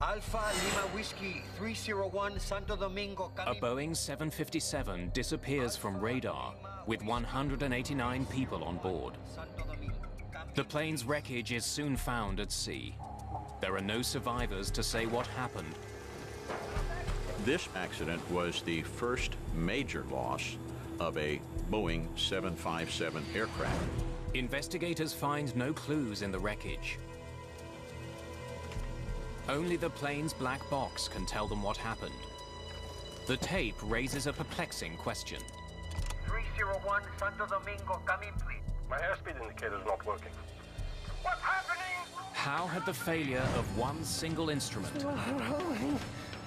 Alpha Lima Whiskey 301 Santo Domingo. A Boeing 757 disappears from radar with 189 people on board. The plane's wreckage is soon found at sea. There are no survivors to say what happened. This accident was the first major loss of a Boeing 757 aircraft. Investigators find no clues in the wreckage. Only the plane's black box can tell them what happened. The tape raises a perplexing question. 301 Santo Domingo, come in, please. My airspeed indicator's not working. What's happening? How had the failure of one single instrument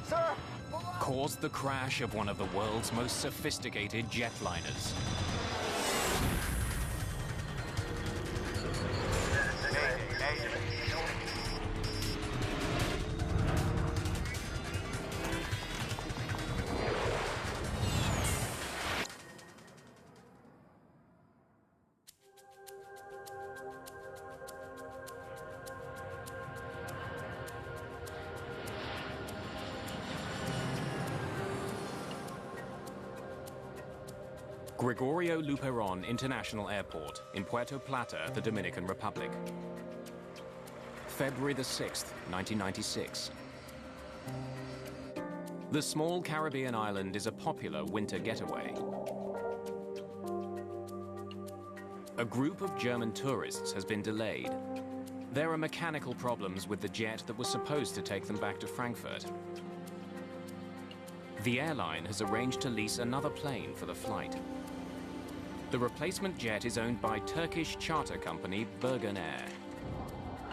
Sir! caused the crash of one of the world's most sophisticated jetliners? Gregorio Luperon International Airport in Puerto Plata, the Dominican Republic. February the 6th, 1996. The small Caribbean island is a popular winter getaway. A group of German tourists has been delayed. There are mechanical problems with the jet that was supposed to take them back to Frankfurt. The airline has arranged to lease another plane for the flight. The replacement jet is owned by Turkish charter company Bergen Air.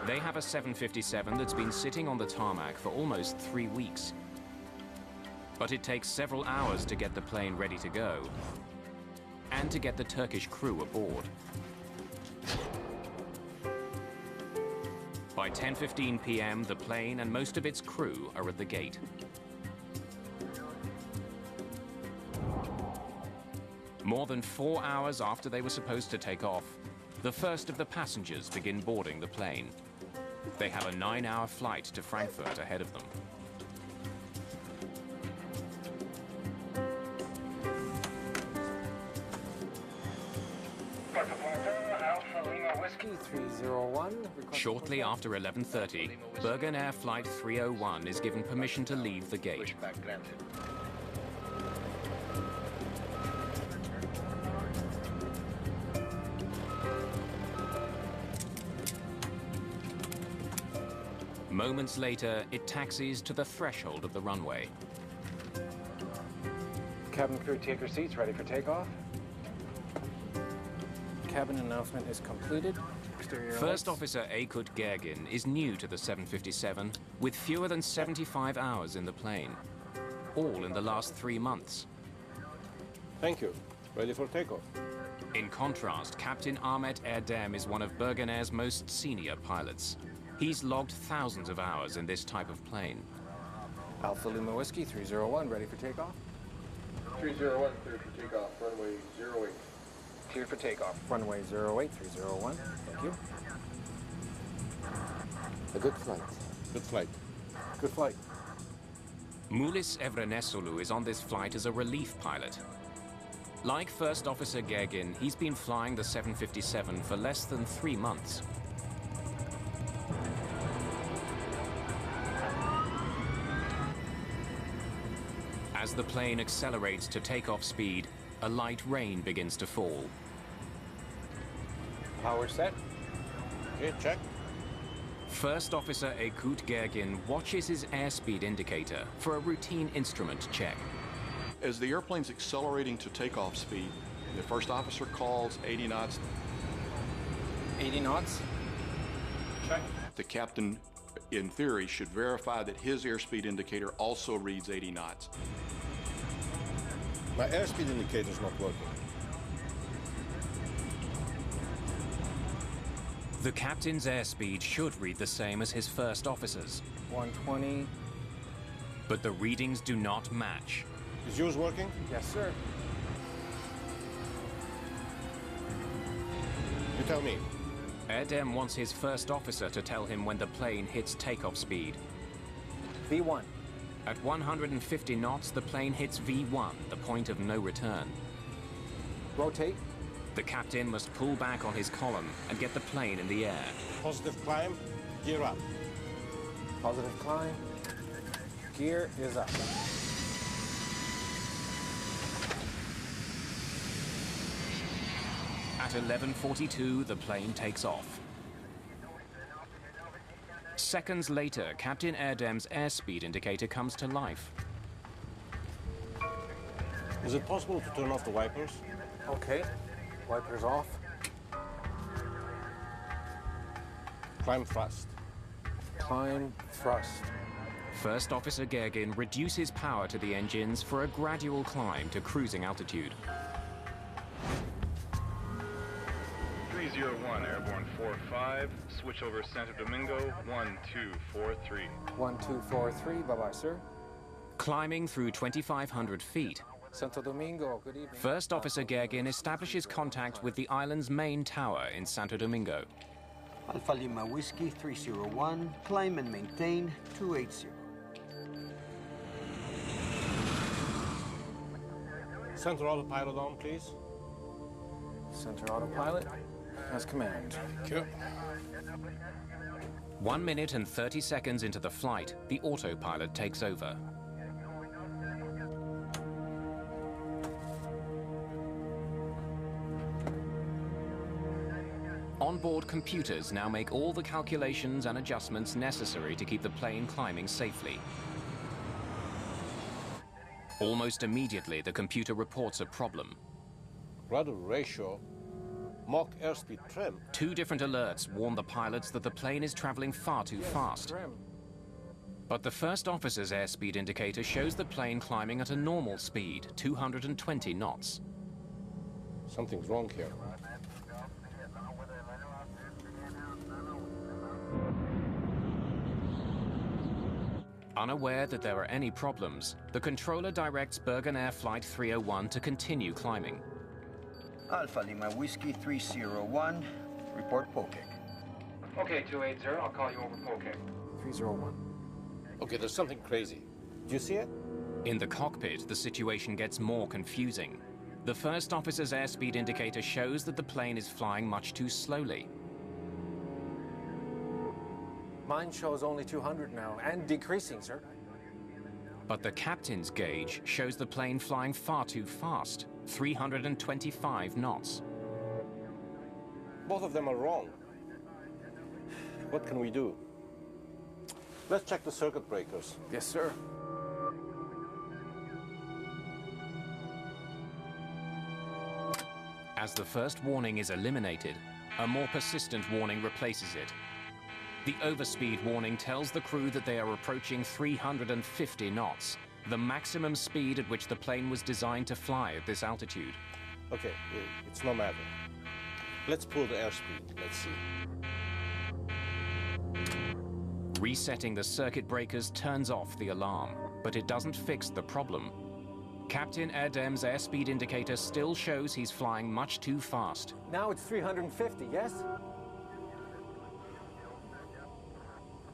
They have a 757 that's been sitting on the tarmac for almost 3 weeks. But it takes several hours to get the plane ready to go and to get the Turkish crew aboard. By 10:15 p.m., the plane and most of its crew are at the gate. More than 4 hours after they were supposed to take off, the first of the passengers begin boarding the plane. They have a 9-hour flight to Frankfurt ahead of them. Alpha Lima Whiskey 301. Shortly after 11:30, Bergen Air Flight 301 is given permission to leave the gate. Moments later, it taxis to the threshold of the runway. Cabin crew, take your seats, ready for takeoff. Cabin announcement is completed. Exterior First lights. Officer Aykut Gergin is new to the 757 with fewer than 75 hours in the plane, all in the last 3 months. Thank you. Ready for takeoff. In contrast, Captain Ahmet Erdem is one of Bergen Air's most senior pilots. He's logged thousands of hours in this type of plane. Alpha Lima Whiskey 301, ready for takeoff. 301, clear for takeoff, runway 08. Cleared for takeoff. Runway 08, 301. Thank you. A good flight. Good flight. Good flight. Mulis Evrenesolu is on this flight as a relief pilot. Like First Officer Gergin, he's been flying the 757 for less than 3 months. As the plane accelerates to takeoff speed, a light rain begins to fall. Power set. Okay, check. First Officer Aykut Gergin watches his airspeed indicator for a routine instrument check. As the airplane's accelerating to takeoff speed, the first officer calls 80 knots. 80 knots. Check. The captain, in theory, should verify that his airspeed indicator also reads 80 knots. My airspeed indicator's not working. The captain's airspeed should read the same as his first officer's, 120. but the readings do not match. Is yours working? Yes, sir. You tell me. Erdem wants his first officer to tell him when the plane hits takeoff speed. V1. At 150 knots, the plane hits V1, the point of no return. Rotate. The captain must pull back on his column and get the plane in the air. Positive climb, gear up. Positive climb. Gear is up. At 11:42, the plane takes off. Seconds later, Captain Erdem's airspeed indicator comes to life. Is it possible to turn off the wipers? Okay. Wipers off. Climb thrust. Climb thrust. First Officer Gergin reduces power to the engines for a gradual climb to cruising altitude. 301, Airborne 45, switch over Santo Domingo, 1243. 1243, bye-bye, sir. Climbing through 2,500 feet, Santo Domingo, good evening. First Officer Gergin establishes contact with the island's main tower in Santo Domingo. Alpha Lima Whiskey 301, climb and maintain 280. Center autopilot on, please. Center autopilot. As command. Thank you. 1 minute and 30 seconds into the flight, the autopilot takes over. Onboard computers now make all the calculations and adjustments necessary to keep the plane climbing safely. Almost immediately, the computer reports a problem. Rudder ratio, Mach airspeed trim. 2 different alerts warn the pilots that the plane is traveling far too fast. Trim. But the first officer's airspeed indicator shows the plane climbing at a normal speed, 220 knots. Something's wrong here. Unaware that there are any problems, the controller directs Bergen Air Flight 301 to continue climbing. Alpha Lima Whiskey 301, report Pokek. Okay, 280, I'll call you over Pokek. 301. Okay, there's something crazy. Do you see it? In the cockpit, the situation gets more confusing. The first officer's airspeed indicator shows that the plane is flying much too slowly. Mine shows only 200 now, and decreasing, sir. But the captain's gauge shows the plane flying far too fast, 325 knots. Both of them are wrong. What can we do? Let's check the circuit breakers. Yes, sir. As the first warning is eliminated, a more persistent warning replaces it. The overspeed warning tells the crew that they are approaching 350 knots, the maximum speed at which the plane was designed to fly at this altitude. Okay, it's no matter. Let's pull the airspeed. Let's see. Resetting the circuit breakers turns off the alarm, but it doesn't fix the problem. Captain Erdem's airspeed indicator still shows he's flying much too fast. Now it's 350, yes?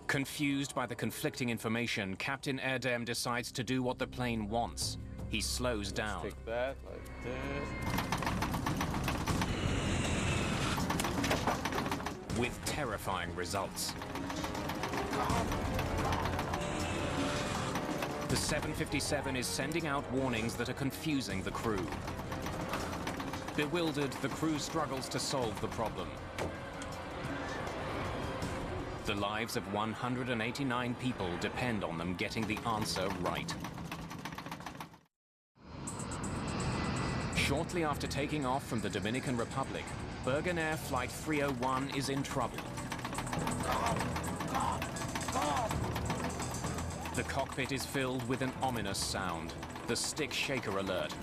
Confused by the conflicting information, Captain Erdem decides to do what the plane wants. He slows down. Take that like this. With terrifying results. The 757 is sending out warnings that are confusing the crew. Bewildered, the crew struggles to solve the problem. The lives of 189 people depend on them getting the answer right. Shortly after taking off from the Dominican Republic, Bergen Air Flight 301 is in trouble. The cockpit is filled with an ominous sound, the stick shaker alert.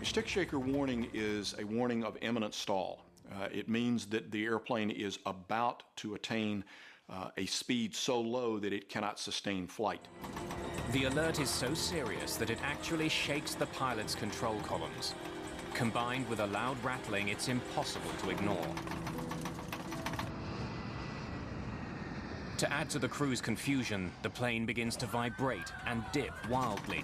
A stick shaker warning is a warning of imminent stall. It means that the airplane is about to attain a speed so low that it cannot sustain flight. The alert is so serious that it actually shakes the pilot's control columns. Combined with a loud rattling, it's impossible to ignore. To add to the crew's confusion, the plane begins to vibrate and dip wildly.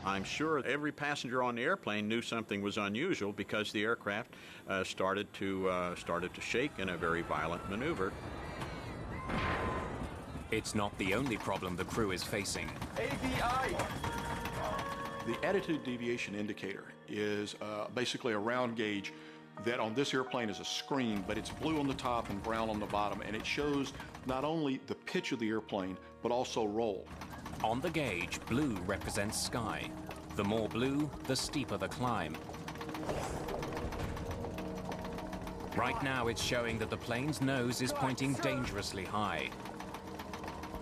I'm sure every passenger on the airplane knew something was unusual because the aircraft started to shake in a very violent maneuver. It's not the only problem the crew is facing. ADI! The attitude deviation indicator is basically a round gauge that on this airplane is a screen, but it's blue on the top and brown on the bottom, and it shows not only the pitch of the airplane, but also roll. On the gauge, blue represents sky. The more blue, the steeper the climb. Right now, it's showing that the plane's nose is pointing dangerously high.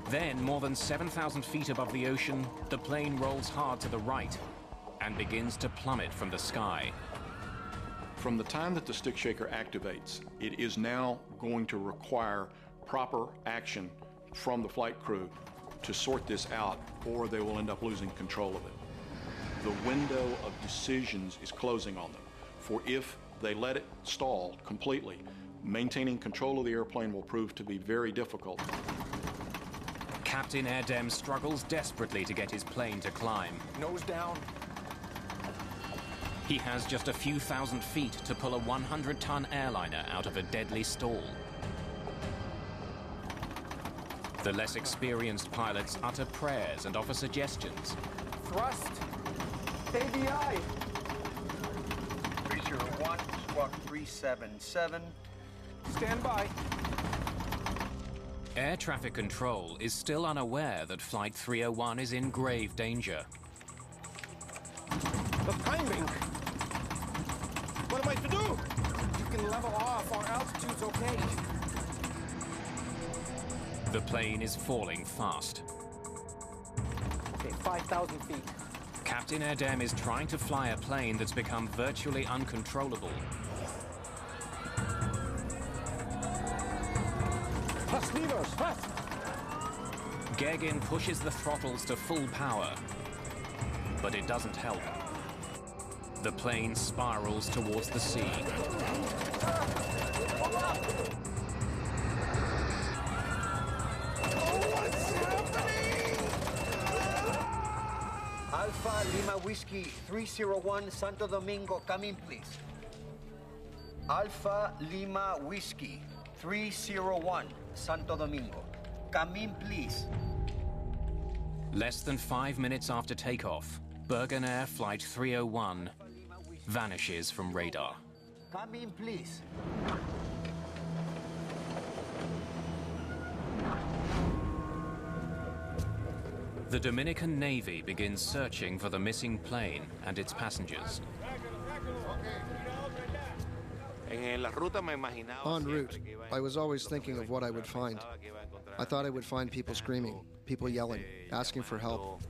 Then, more than 7,000 feet above the ocean, the plane rolls hard to the right and begins to plummet from the sky. From the time that the stick shaker activates, it is now going to require proper action from the flight crew to sort this out, or they will end up losing control of it. The window of decisions is closing on them, for if they let it stall completely, maintaining control of the airplane will prove to be very difficult. Captain Erdem struggles desperately to get his plane to climb. Nose down. He has just a few thousand feet to pull a 100-ton airliner out of a deadly stall. The less experienced pilots utter prayers and offer suggestions. Thrust. ADI. 301, squawk 377. Stand by. Air traffic control is still unaware that Flight 301 is in grave danger. The timing! What am I to do? You can level off. Our altitude's okay. The plane is falling fast. Okay, 5,000 feet. Captain Erdem is trying to fly a plane that's become virtually uncontrollable. Plus levers, fast! Gegin pushes the throttles to full power, but it doesn't help. The plane spirals towards the sea. Alpha Lima Whiskey 301, Santo Domingo, come in, please. Alpha Lima Whiskey 301, Santo Domingo. Come in, please. Less than 5 minutes after takeoff, Bergen Air Flight 301 vanishes from radar. Come in, please. The Dominican Navy begins searching for the missing plane and its passengers. En route, I was always thinking of what I would find. I thought I would find people screaming, people yelling, asking for help.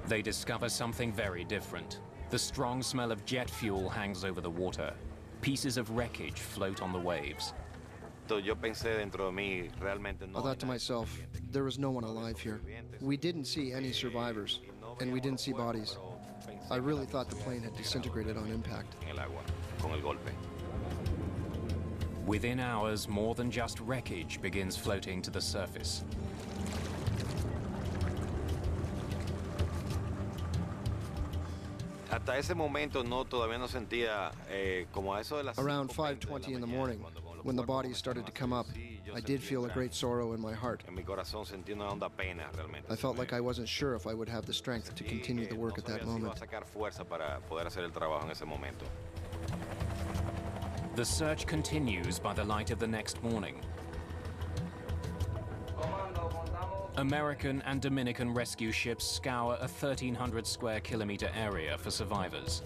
They discover something very different. The strong smell of jet fuel hangs over the water. Pieces of wreckage float on the waves. I thought to myself, there was no one alive here. We didn't see any survivors, and we didn't see bodies. I really thought the plane had disintegrated on impact. Within hours, more than just wreckage begins floating to the surface. Around 5:20 in the morning, when the bodies started to come up, I did feel a great sorrow in my heart. I felt like I wasn't sure if I would have the strength to continue the work at that moment. The search continues by the light of the next morning. American and Dominican rescue ships scour a 1,300 square kilometer area for survivors.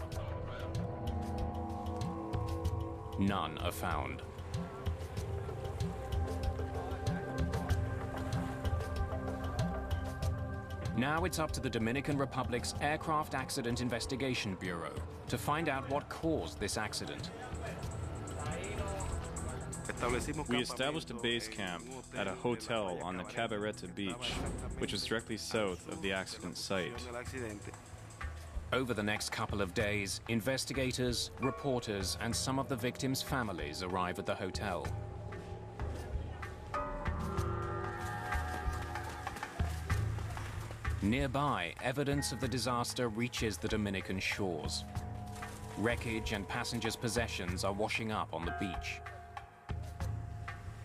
None are found. Now it's up to the Dominican Republic's Aircraft Accident Investigation Bureau to find out what caused this accident. We established a base camp at a hotel on the Cabareta beach, which is directly south of the accident site. Over the next couple of days, investigators, reporters, and some of the victims' families arrive at the hotel. Nearby, evidence of the disaster reaches the Dominican shores. Wreckage and passengers' possessions are washing up on the beach.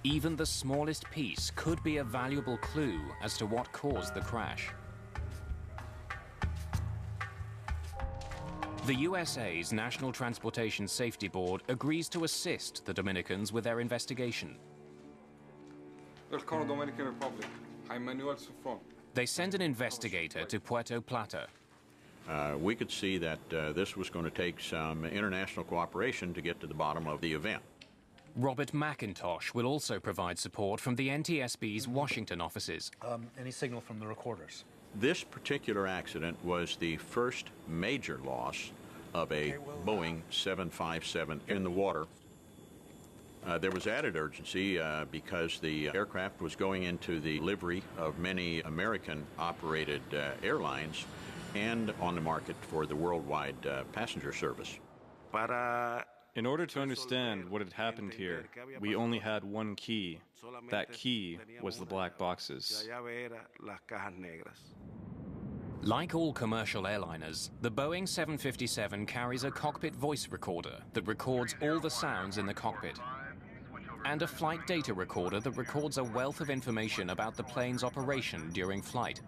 Even the smallest piece could be a valuable clue as to what caused the crash. The USA's National Transportation Safety Board agrees to assist the Dominicans with their investigation. Welcome to Dominican Republic. I'm Manuel Sufron. They send an investigator to Puerto Plata. We could see that this was going to take some international cooperation to get to the bottom of the event. Robert McIntosh will also provide support from the NTSB's Washington offices. Any signal from the recorders? This particular accident was the first major loss of a Boeing 757 in the water. There was added urgency because the aircraft was going into the livery of many American-operated airlines and on the market for the worldwide passenger service. In order to understand what had happened here, we only had one key. That key was the black boxes. Like all commercial airliners, the Boeing 757 carries a cockpit voice recorder that records all the sounds in the cockpit, and a flight data recorder that records a wealth of information about the plane's operation during flight.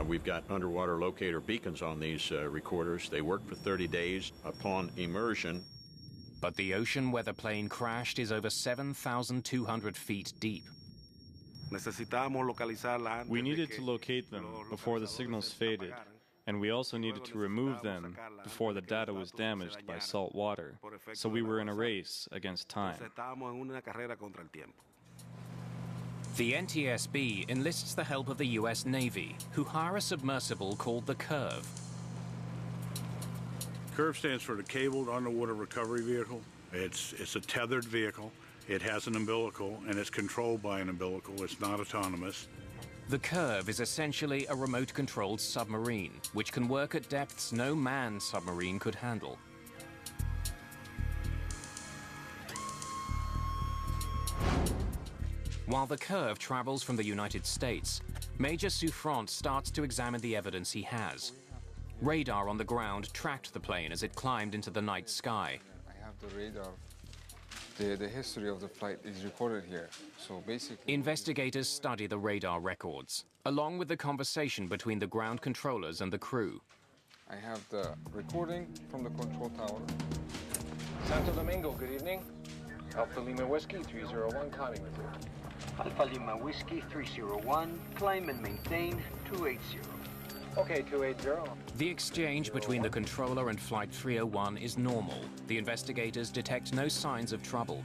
We've got underwater locator beacons on these recorders. They work for 30 days upon immersion. But the ocean where the plane crashed is over 7,200 feet deep. We needed to locate them before the signals faded, and we also needed to remove them before the data was damaged by salt water. So we were in a race against time. The NTSB enlists the help of the US Navy, who hire a submersible called the Curve. CURV stands for the Cabled Underwater Recovery Vehicle. It's a tethered vehicle. It has an umbilical, and it's controlled by an umbilical. It's not autonomous. The Curve is essentially a remote-controlled submarine, which can work at depths no manned submarine could handle. While the Curve travels from the United States, Major Souffrant starts to examine the evidence he has. Radar on the ground tracked the plane as it climbed into the night sky. I have the radar. The history of the flight is recorded here. So basically... Investigators study the radar records, along with the conversation between the ground controllers and the crew. I have the recording from the control tower. Santo Domingo, good evening. Alpha Lima Whiskey 301, climbing with you. Alpha Lima Whiskey 301, climb and maintain 280. Okay, 280. The exchange between the controller and Flight 301 is normal. The investigators detect no signs of trouble.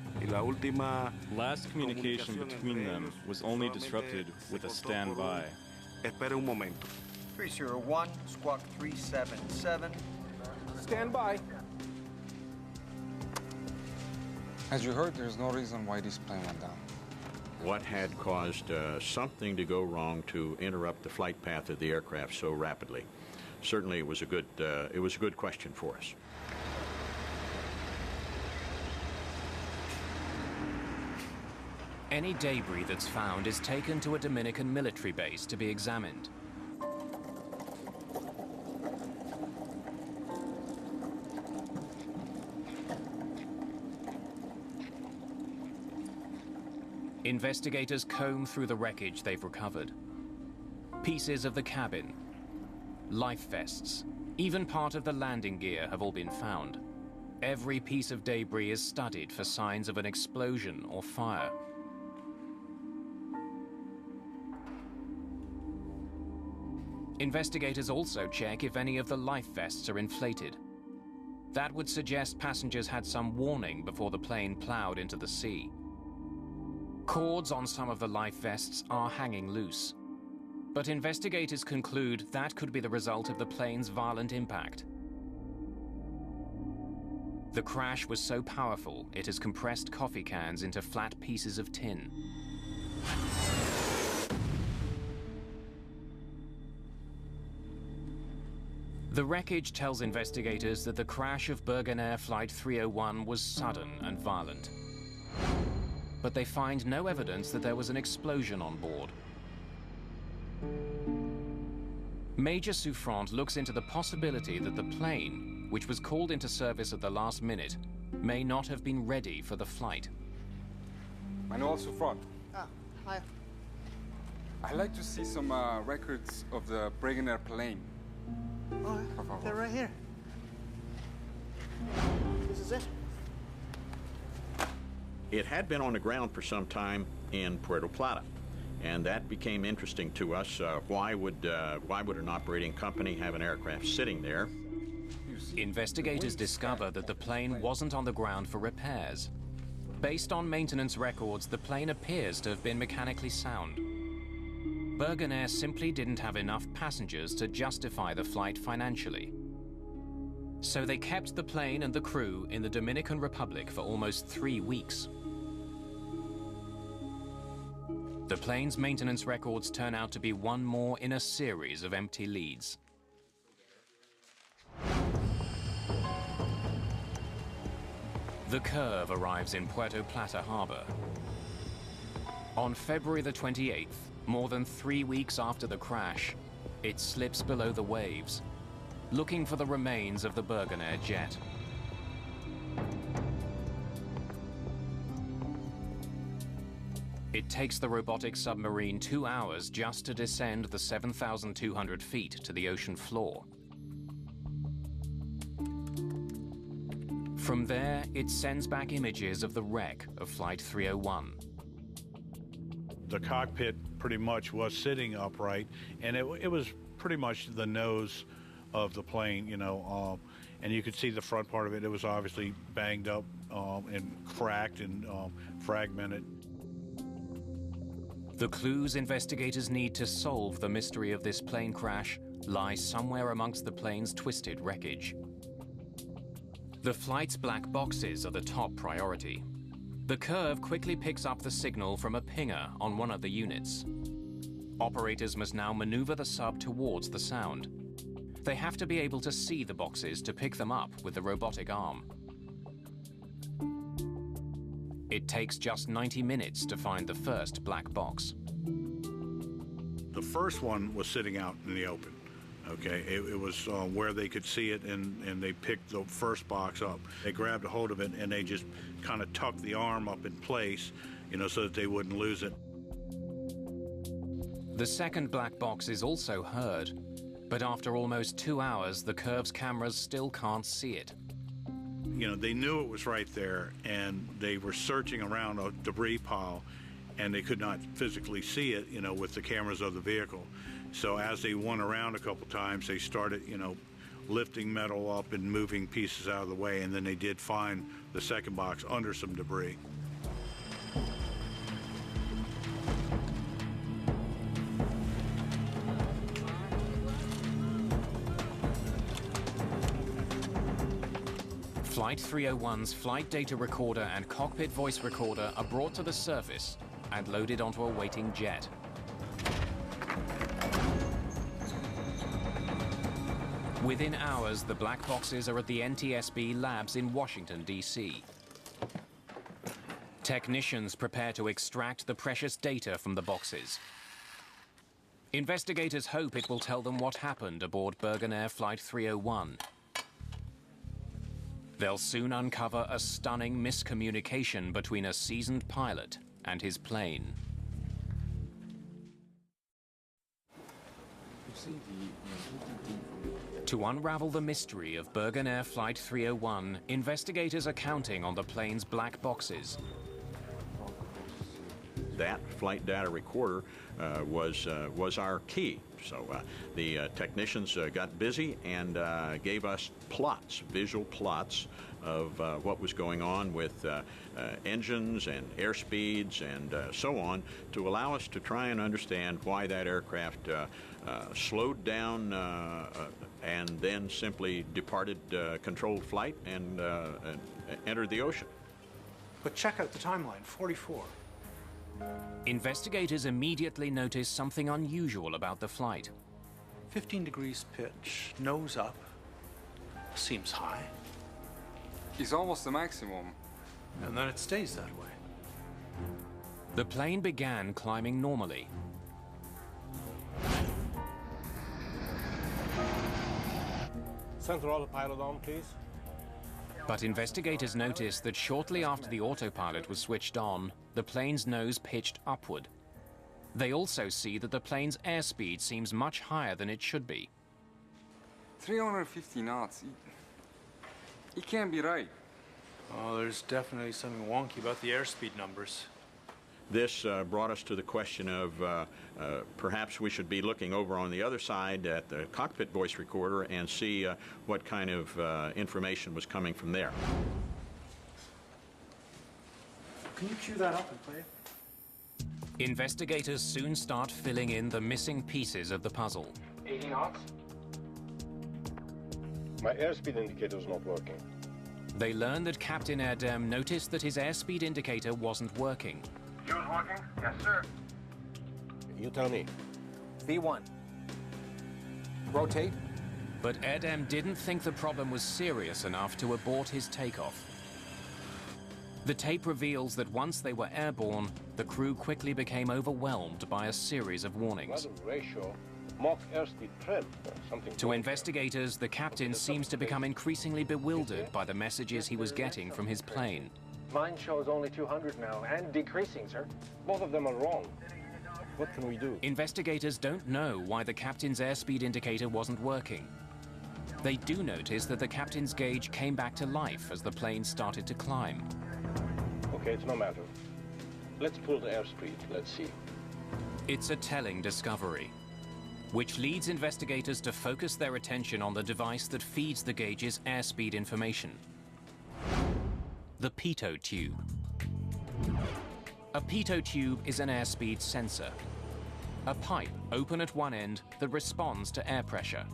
Last communication between them was only disrupted with a standby. 301, squawk 377. Stand by. As you heard, there's no reason why this plane went down. What had caused something to go wrong to interrupt the flight path of the aircraft so rapidly? Certainly, it was a good question for us. Any debris that's found is taken to a Dominican military base to be examined. Investigators comb through the wreckage they've recovered. Pieces of the cabin, life vests, even part of the landing gear have all been found. Every piece of debris is studied for signs of an explosion or fire. Investigators also check if any of the life vests are inflated. That would suggest passengers had some warning before the plane plowed into the sea. Cords on some of the life vests are hanging loose. But investigators conclude that could be the result of the plane's violent impact. The crash was so powerful, it has compressed coffee cans into flat pieces of tin. The wreckage tells investigators that the crash of Bergen Air Flight 301 was sudden and violent. But they find no evidence that there was an explosion on board. Major Souffrant looks into the possibility that the plane, which was called into service at the last minute, may not have been ready for the flight. Manuel Souffrant. Ah, hi. I'd like to see some records of the Bergen Air plane. Oh, they're right here. This is it. It had been on the ground for some time in Puerto Plata, and that became interesting to us. Why would an operating company have an aircraft sitting there? Investigators discover that the plane wasn't on the ground for repairs. Based on maintenance records, the plane appears to have been mechanically sound. Bergen Air simply didn't have enough passengers to justify the flight financially. So they kept the plane and the crew in the Dominican Republic for almost 3 weeks. The plane's maintenance records turn out to be one more in a series of empty leads. The Curve arrives in Puerto Plata harbor. On February the 28th, more than 3 weeks after the crash, it slips below the waves, looking for the remains of the Bergen Air jet. It takes the robotic submarine 2 hours just to descend the 7,200 feet to the ocean floor. From there, it sends back images of the wreck of Flight 301. The cockpit pretty much was sitting upright, and it was pretty much the nose of the plane, you know, and you could see the front part of it. It was obviously banged up and cracked and fragmented. The clues investigators need to solve the mystery of this plane crash lie somewhere amongst the plane's twisted wreckage. The flight's black boxes are the top priority. The Curve quickly picks up the signal from a pinger on one of the units. Operators must now maneuver the sub towards the sound. They have to be able to see the boxes to pick them up with the robotic arm. It takes just 90 minutes to find the first black box. The first one was sitting out in the open. Okay, it was where they could see it, and they picked the first box up. They grabbed a hold of it, and they just kind of tucked the arm up in place, you know, so that they wouldn't lose it. The second black box is also heard, but after almost 2 hours, the Curve's cameras still can't see it. You know, they knew it was right there, and they were searching around a debris pile, and they could not physically see it, you know, with the cameras of the vehicle. So as they went around a couple times, they started, you know, lifting metal up and moving pieces out of the way, and then they did find the second box under some debris. Flight 301's flight data recorder and cockpit voice recorder are brought to the surface and loaded onto a waiting jet. Within hours, the black boxes are at the NTSB labs in Washington, D.C. Technicians prepare to extract the precious data from the boxes. Investigators hope it will tell them what happened aboard Bergen Air Flight 301. They'll soon uncover a stunning miscommunication between a seasoned pilot and his plane. To unravel the mystery of Bergen Air Flight 301, investigators are counting on the plane's black boxes. That flight data recorder was our key. So the technicians got busy and gave us plots, visual plots of what was going on with engines and airspeeds and so on, to allow us to try and understand why that aircraft slowed down and then simply departed controlled flight and entered the ocean. But check out the timeline, 44. Investigators immediately notice something unusual about the flight. 15 degrees pitch, nose up. Seems high. It's almost the maximum. And then it stays that way. The plane began climbing normally. Center autopilot on, please. But investigators noticed that shortly after the autopilot was switched on, the plane's nose pitched upward. They also see that the plane's airspeed seems much higher than it should be. 350 knots. It can't be right. Oh, there's definitely something wonky about the airspeed numbers. This brought us to the question of perhaps we should be looking over on the other side at the cockpit voice recorder and see what kind of information was coming from there. Can you cue that up and play it? Investigators soon start filling in the missing pieces of the puzzle. 80 knots. My airspeed indicator is not working. They learn that Captain Erdem noticed that his airspeed indicator wasn't working. Fuel's working? Yes, sir. You tell me. V1. Rotate. But Erdem didn't think the problem was serious enough to abort his takeoff. The tape reveals that once they were airborne, the crew quickly became overwhelmed by a series of warnings. Ratio, Mach airspeed trim, something. To investigators, the captain seems to become increasingly bewildered by the messages he was getting from his plane. Mine shows only 200 now, and decreasing, sir. Both of them are wrong. What can we do? Investigators don't know why the captain's airspeed indicator wasn't working. They do notice that the captain's gauge came back to life as the plane started to climb. Okay, it's no matter. Let's pull the airspeed. Let's see. It's a telling discovery, which leads investigators to focus their attention on the device that feeds the gauge's airspeed information. The pitot tube. A pitot tube is an airspeed sensor, a pipe open at one end that responds to air pressure.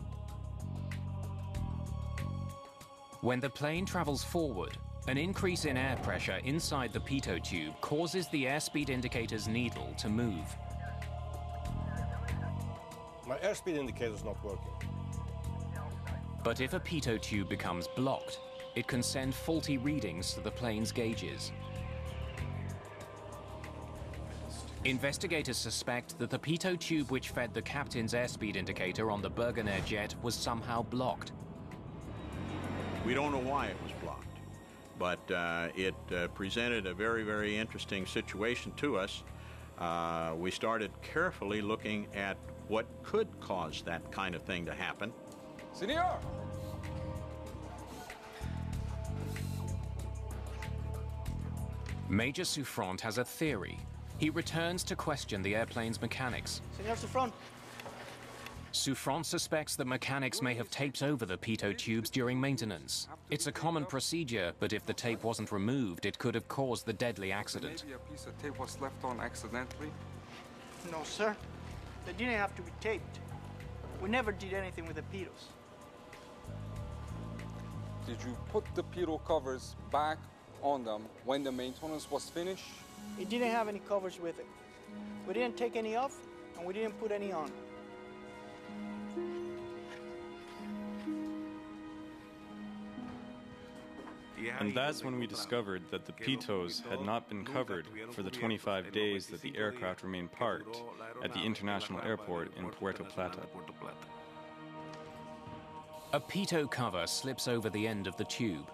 When the plane travels forward, an increase in air pressure inside the pitot tube causes the airspeed indicator's needle to move. My airspeed indicator is not working. But if a pitot tube becomes blocked, it can send faulty readings to the plane's gauges. Investigators suspect that the pitot tube which fed the captain's airspeed indicator on the Bergen Air jet was somehow blocked. We don't know why it was blocked, but it presented a very, very interesting situation to us. We started carefully looking at what could cause that kind of thing to happen. Senor! Major Souffrant has a theory. He returns to question the airplane's mechanics. Senor Souffrant. Souffrant suspects that mechanics may have taped over the pitot tubes during maintenance. It's a common procedure, but if the tape wasn't removed, it could have caused the deadly accident. Maybe a piece of tape was left on accidentally? No, sir. They didn't have to be taped. We never did anything with the pitos. Did you put the pitot covers back on them when the maintenance was finished? It didn't have any covers with it. We didn't take any off, and we didn't put any on. And that's when we discovered that the pitos had not been covered for the 25 days that the aircraft remained parked at the international airport in Puerto Plata. A pitot cover slips over the end of the tube.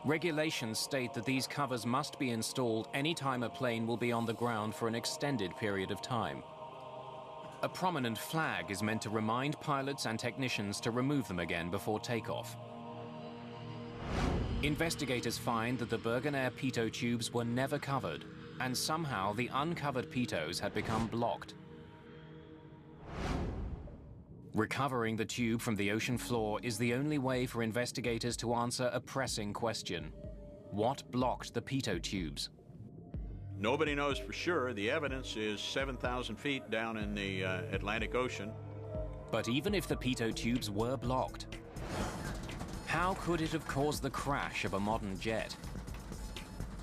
Regulations state that these covers must be installed anytime a plane will be on the ground for an extended period of time. A prominent flag is meant to remind pilots and technicians to remove them again before takeoff. Investigators find that the Bergen Air pitot tubes were never covered, and somehow the uncovered pitos had become blocked. Recovering the tube from the ocean floor is the only way for investigators to answer a pressing question. What blocked the pitot tubes? Nobody knows for sure. The evidence is 7,000 feet down in the Atlantic Ocean. But even if the pitot tubes were blocked, how could it have caused the crash of a modern jet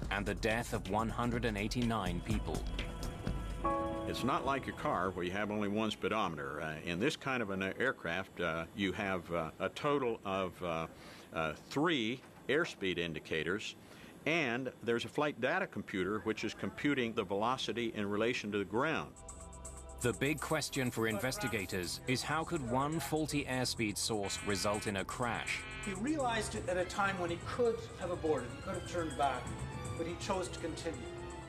and the death of 189 people? It's not like your car where you have only one speedometer. In this kind of an aircraft, you have a total of 3 airspeed indicators, and there's a flight data computer which is computing the velocity in relation to the ground. The big question for investigators is how could one faulty airspeed source result in a crash? He realized it at a time when he could have aborted, he could have turned back, but he chose to continue.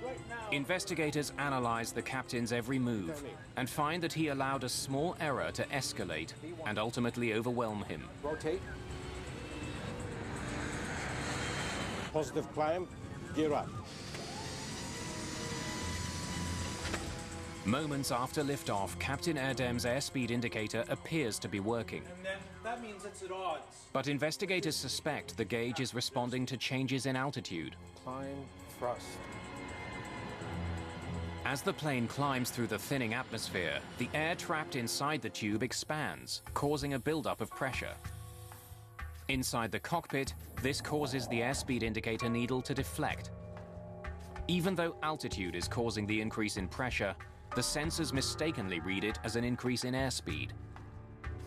Right now, investigators analyze the captain's every move and find that he allowed a small error to escalate and ultimately overwhelm him. Rotate. Positive climb, gear up. Moments after liftoff, Captain Erdem's airspeed indicator appears to be working. and then that means it's at odds. But investigators suspect the gauge is responding to changes in altitude. Climb, thrust. As the plane climbs through the thinning atmosphere, the air trapped inside the tube expands, causing a buildup of pressure. Inside the cockpit, this causes the airspeed indicator needle to deflect. Even though altitude is causing the increase in pressure, the sensors mistakenly read it as an increase in airspeed.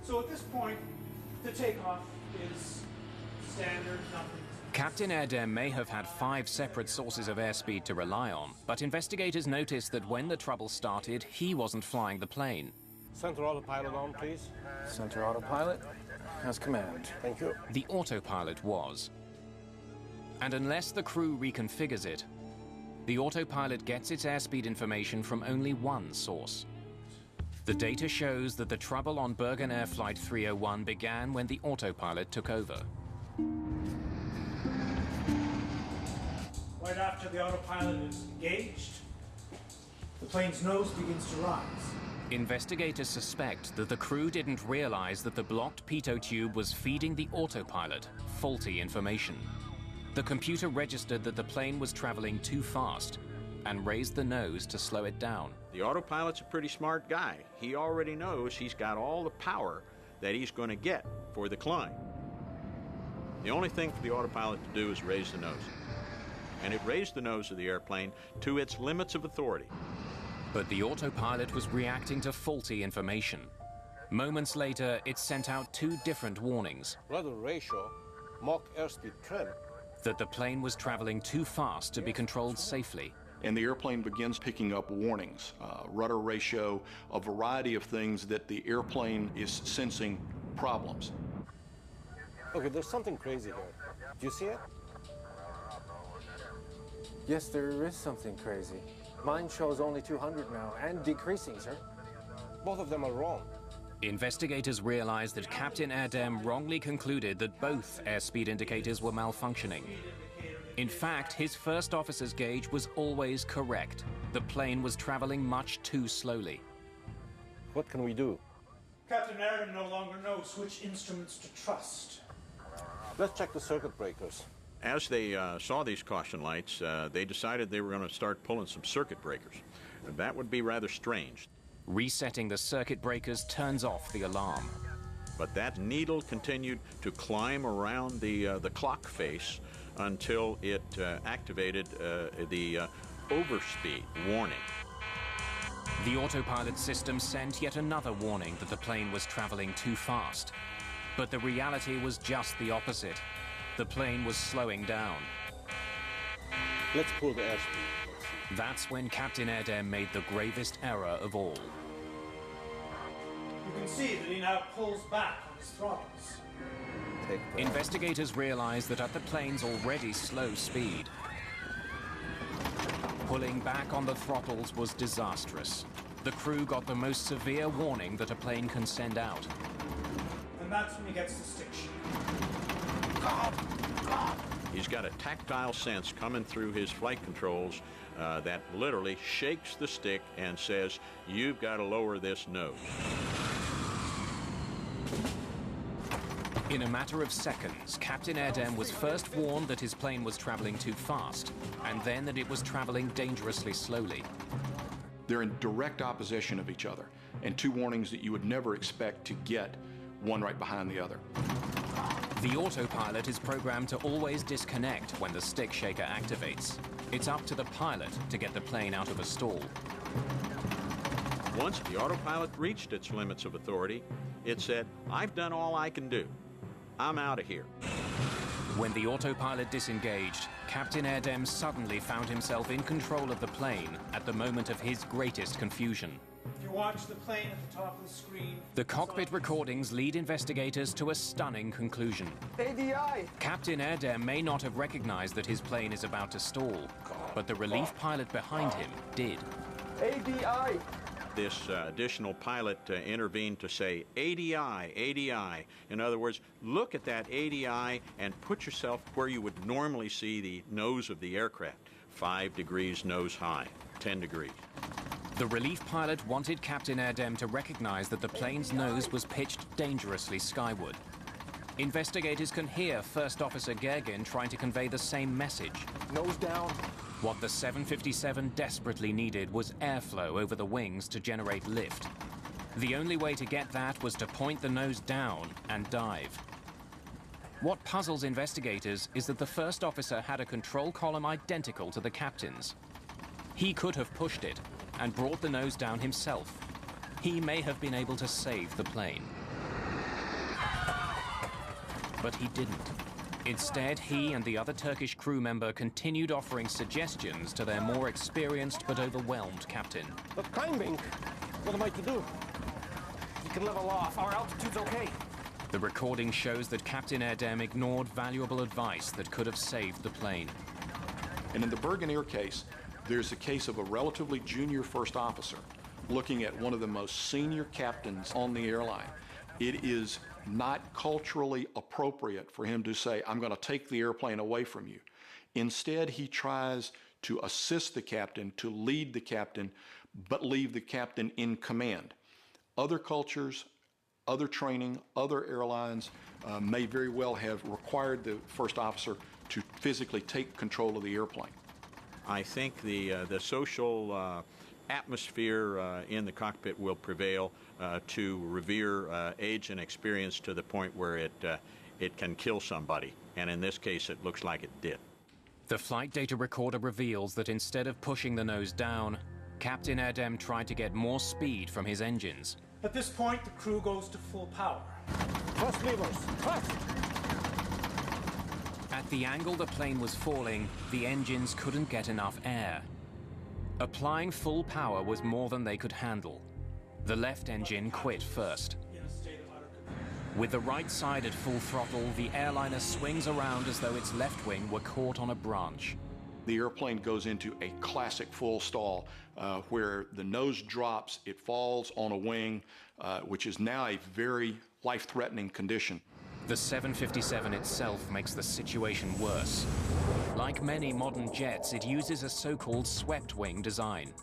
So at this point, the takeoff is standard, nothing. Captain Erdem may have had 5 separate sources of airspeed to rely on, but investigators noticed that when the trouble started, he wasn't flying the plane. Center autopilot on, please. Center autopilot has command. Thank you. The autopilot was. And unless the crew reconfigures it, the autopilot gets its airspeed information from only one source. The data shows that the trouble on Bergen Air Flight 301 began when the autopilot took over. Right after the autopilot is engaged, the plane's nose begins to rise. Investigators suspect that the crew didn't realize that the blocked pitot tube was feeding the autopilot faulty information. The computer registered that the plane was traveling too fast and raised the nose to slow it down. The autopilot's a pretty smart guy. He already knows he's got all the power that he's going to get for the climb. The only thing for the autopilot to do is raise the nose. And it raised the nose of the airplane to its limits of authority. But the autopilot was reacting to faulty information. Moments later, it sent out 2 different warnings. Rudder ratio, Mach airspeed trim. That the plane was traveling too fast to be controlled safely. And the airplane begins picking up warnings, rudder ratio, a variety of things that the airplane is sensing problems. Okay, there's something crazy here. Do you see it? Yes, there is something crazy. Mine shows only 200 now, and decreasing, sir. Both of them are wrong. Investigators realized that Captain Erdem wrongly concluded that both airspeed indicators were malfunctioning. In fact, his first officer's gauge was always correct. The plane was traveling much too slowly. What can we do? Captain Erdem no longer knows which instruments to trust. Let's check the circuit breakers. As they saw these caution lights, they decided they were going to start pulling some circuit breakers. And that would be rather strange. Resetting the circuit breakers turns off the alarm. But that needle continued to climb around the clock face until it activated the overspeed warning. The autopilot system sent yet another warning that the plane was traveling too fast. But the reality was just the opposite. The plane was slowing down. Let's pull the airspeed. That's when Captain Erdem made the gravest error of all. You can see that he now pulls back on his throttles. Investigators realized that at the plane's already slow speed, pulling back on the throttles was disastrous. The crew got the most severe warning that a plane can send out. And that's when he gets the stick shift. He's got a tactile sense coming through his flight controls that literally shakes the stick and says, "You've got to lower this nose." In a matter of seconds, Captain Erdem was first warned that his plane was traveling too fast, and then that it was traveling dangerously slowly. They're in direct opposition of each other, and 2 warnings that you would never expect to get one right behind the other. The autopilot is programmed to always disconnect when the stick shaker activates. It's up to the pilot to get the plane out of a stall. Once the autopilot reached its limits of authority, it said, "I've done all I can do. I'm out of here." When the autopilot disengaged, Captain Erdem suddenly found himself in control of the plane at the moment of his greatest confusion. If you watch the plane at the top of the screen... The cockpit recordings lead investigators to a stunning conclusion. ADI! Captain Erdem may not have recognized that his plane is about to stall, but the relief pilot behind him did. ADI! This additional pilot intervened to say, "ADI, ADI." In other words, look at that ADI and put yourself where you would normally see the nose of the aircraft. 5 degrees nose high, 10 degrees. The relief pilot wanted Captain Erdem to recognize that the plane's nose was pitched dangerously skyward. Investigators can hear First Officer Gergin trying to convey the same message. Nose down. What the 757 desperately needed was airflow over the wings to generate lift. The only way to get that was to point the nose down and dive. What puzzles investigators is that the first officer had a control column identical to the captain's. He could have pushed it and brought the nose down himself. He may have been able to save the plane. But he didn't. Instead, he and the other Turkish crew member continued offering suggestions to their more experienced but overwhelmed captain. But climbing, what am I to do? You can level off. Our altitude's okay. The recording shows that Captain Erdem ignored valuable advice that could have saved the plane. And in the Bergen Air case, there's a case of a relatively junior first officer looking at one of the most senior captains on the airline. It is not culturally appropriate for him to say, "I'm going to take the airplane away from you." Instead, he tries to assist the captain, to lead the captain, but leave the captain in command. Other cultures, other training, other airlines may very well have required the first officer to physically take control of the airplane. I think the social atmosphere in the cockpit will prevail to revere age and experience to the point where it can kill somebody. And in this case, it looks like it did. The flight data recorder reveals that instead of pushing the nose down, Captain Erdem tried to get more speed from his engines. At this point, the crew goes to full power. Thrust levers, thrust! At the angle the plane was falling, the engines couldn't get enough air. Applying full power was more than they could handle. The left engine quit first. With the right side at full throttle, the airliner swings around as though its left wing were caught on a branch. The airplane goes into a classic full stall where the nose drops, it falls on a wing, which is now a very life-threatening condition. The 757 itself makes the situation worse. Like many modern jets, it uses a so-called swept wing design.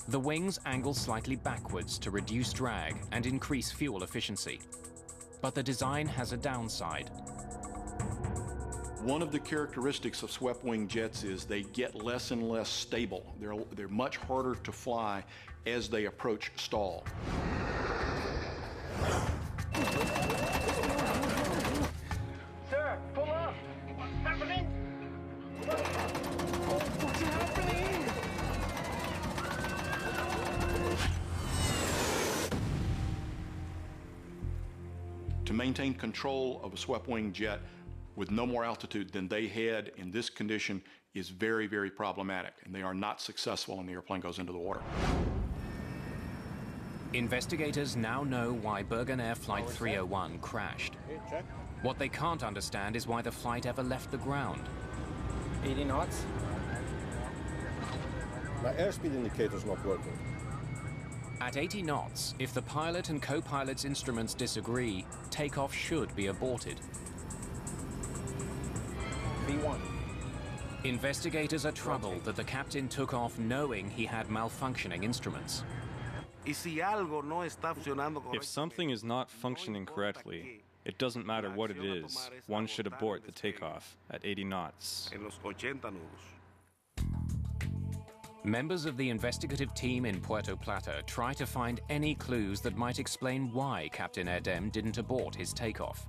The wings angle slightly backwards to reduce drag and increase fuel efficiency. But the design has a downside. One of the characteristics of swept-wing jets is they get less and less stable. They're much harder to fly as they approach stall. Sir, pull up! What's happening? What's happening? To maintain control of a swept-wing jet with no more altitude than they had in this condition is very, very problematic, and they are not successful when the airplane goes into the water. Investigators now know why Bergen Air Flight 301 crashed. What they can't understand is why the flight ever left the ground. 80 knots. My airspeed indicator's not working. At 80 knots, if the pilot and co-pilot's instruments disagree, takeoff should be aborted. V1. Investigators are troubled that the captain took off knowing he had malfunctioning instruments. If something is not functioning correctly, it doesn't matter what it is, one should abort the takeoff at 80 knots. Members of the investigative team in Puerto Plata try to find any clues that might explain why Captain Erdem didn't abort his takeoff.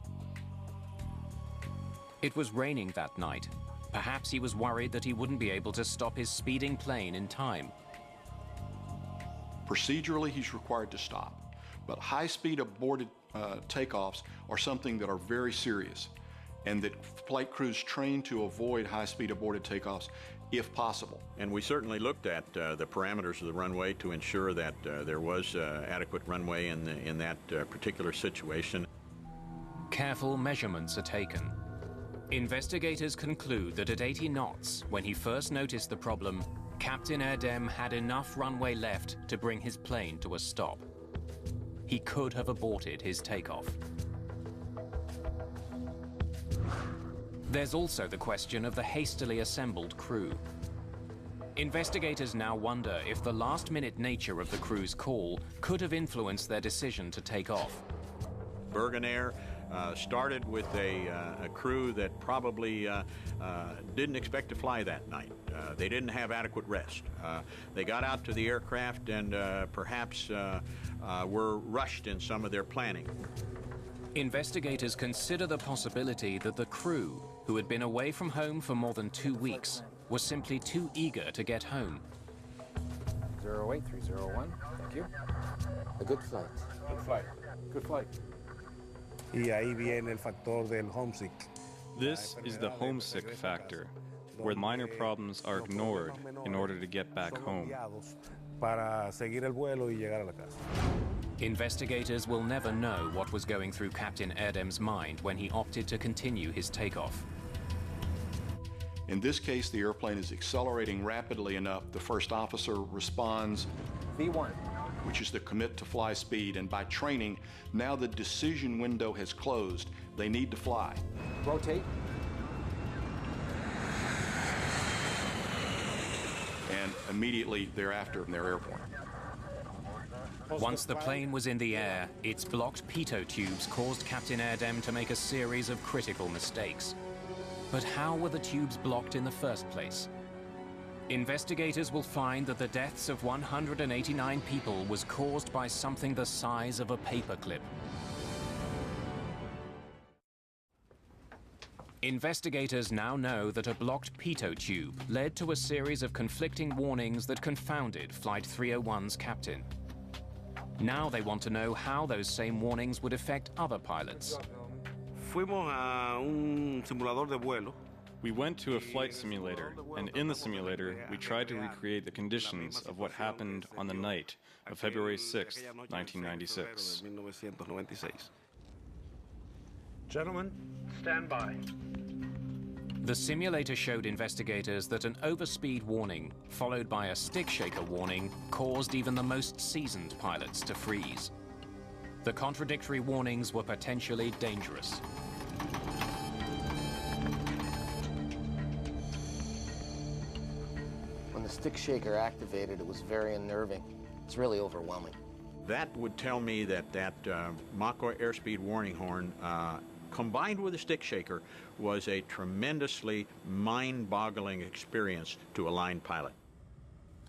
It was raining that night. Perhaps he was worried that he wouldn't be able to stop his speeding plane in time. Procedurally, he's required to stop. But high-speed aborted takeoffs are something that are very serious, and that flight crews train to avoid high-speed aborted takeoffs if possible. And we certainly looked at the parameters of the runway to ensure that there was adequate runway in that particular situation. Careful measurements are taken. Investigators conclude that at 80 knots, when he first noticed the problem, Captain Erdem had enough runway left to bring his plane to a stop. He could have aborted his takeoff. There's also the question of the hastily assembled crew. Investigators now wonder if the last-minute nature of the crew's call could have influenced their decision to take off. Bergen Air started with a crew that probably didn't expect to fly that night. They didn't have adequate rest. They got out to the aircraft and perhaps were rushed in some of their planning. Investigators consider the possibility that the crew, who had been away from home for more than 2 weeks, was simply too eager to get home. 08301, thank you. A good flight. Good flight. Good flight. Y ahí viene el factor del homesick. This is the homesick factor, where minor problems are ignored in order to get back home. Para seguir el vuelo y llegar a la casa. Investigators will never know what was going through Captain Erdem's mind when he opted to continue his takeoff. In this case, the airplane is accelerating rapidly enough. The first officer responds, V1, which is the commit to fly speed, and by training, now the decision window has closed. They need to fly. Rotate. And immediately thereafter, they're airborne. Once the plane was in the air, its blocked pitot tubes caused Captain Erdem to make a series of critical mistakes. But how were the tubes blocked in the first place? Investigators will find that the deaths of 189 people was caused by something the size of a paperclip. Investigators now know that a blocked pitot tube led to a series of conflicting warnings that confounded Flight 301's captain. Now they want to know how those same warnings would affect other pilots. Fuimos a un simulador de vuelo. We went to a flight simulator, and in the simulator, we tried to recreate the conditions of what happened on the night of February 6, 1996. Gentlemen, stand by. The simulator showed investigators that an overspeed warning, followed by a stick shaker warning, caused even the most seasoned pilots to freeze. The contradictory warnings were potentially dangerous. When the stick shaker activated, it was very unnerving. It's really overwhelming. That would tell me that Mach airspeed warning horn combined with a stick shaker was a tremendously mind-boggling experience to a line pilot.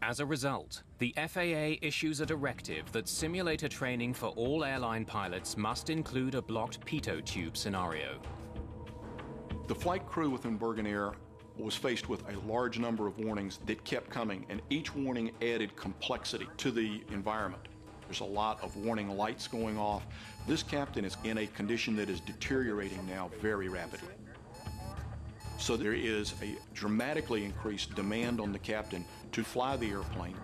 As a result, the FAA issues a directive that simulator training for all airline pilots must include a blocked pitot tube scenario. The flight crew within Bergen Air was faced with a large number of warnings that kept coming, and each warning added complexity to the environment. There's a lot of warning lights going off. This captain is in a condition that is deteriorating now very rapidly. So there is a dramatically increased demand on the captain to fly the airplane.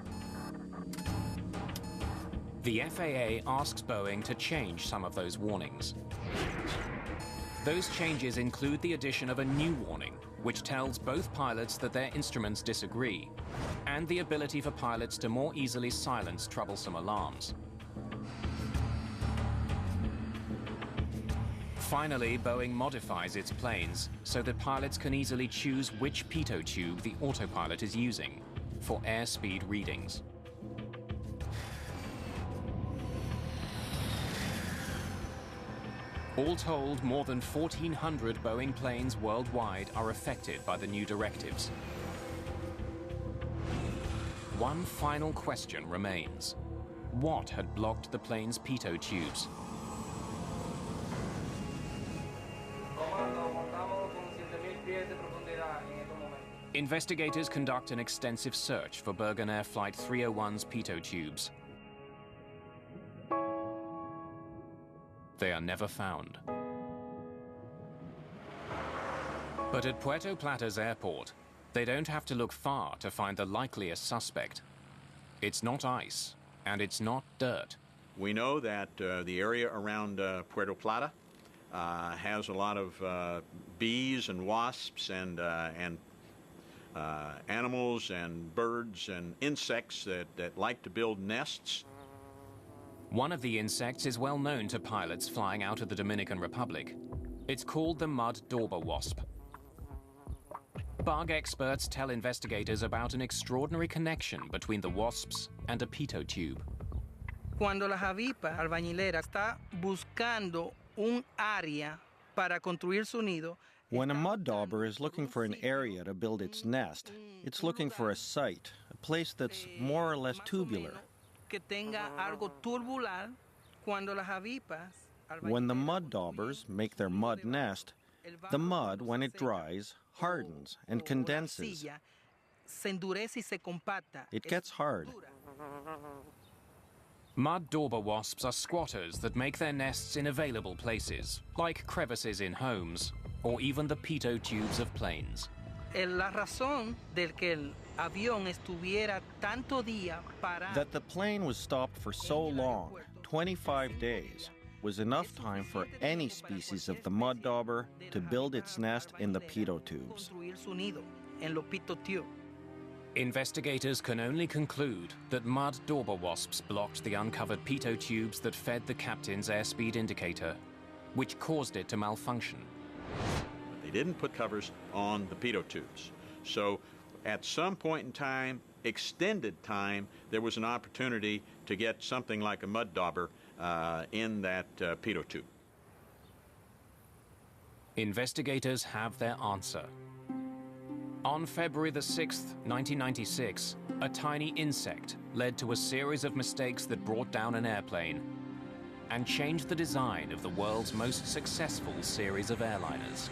The FAA asks Boeing to change some of those warnings. Those changes include the addition of a new warning, which tells both pilots that their instruments disagree, and the ability for pilots to more easily silence troublesome alarms. Finally, Boeing modifies its planes so that pilots can easily choose which pitot tube the autopilot is using for airspeed readings. All told, more than 1,400 Boeing planes worldwide are affected by the new directives. One final question remains. What had blocked the plane's pitot tubes? Investigators conduct an extensive search for Bergen Air Flight 301's pitot tubes. They are never found. But at Puerto Plata's airport, they don't have to look far to find the likeliest suspect. It's not ice, and it's not dirt. We know that the area around Puerto Plata has a lot of bees and wasps and animals and birds and insects that like to build nests. One of the insects is well known to pilots flying out of the Dominican Republic. It's called the mud dauber wasp. Bug experts tell investigators about an extraordinary connection between the wasps and a pitot tube. Cuando la avispa albañilera está buscando un área para construir su nido. When a mud dauber is looking for an area to build its nest, it's looking for a site, a place that's more or less tubular. Que tenga algo tubular. Cuando las avispas. When the mud daubers make their mud nest, the mud, when it dries, hardens and condenses. It gets hard. Mud dauber wasps are squatters that make their nests in available places, like crevices in homes, or even the pitot tubes of planes. La razón del que el avión estuviera tanto día parado. That the plane was stopped for so long, 25 days, was enough time for any species of the mud dauber to build its nest in the pitot tubes. Investigators can only conclude that mud dauber wasps blocked the uncovered pitot tubes that fed the captain's airspeed indicator, which caused it to malfunction. They didn't put covers on the pitot tubes. So at some point in time, extended time, there was an opportunity to get something like a mud dauber in that pitot tube. Investigators have their answer. On February the 6th, 1996, a tiny insect led to a series of mistakes that brought down an airplane and changed the design of the world's most successful series of airliners.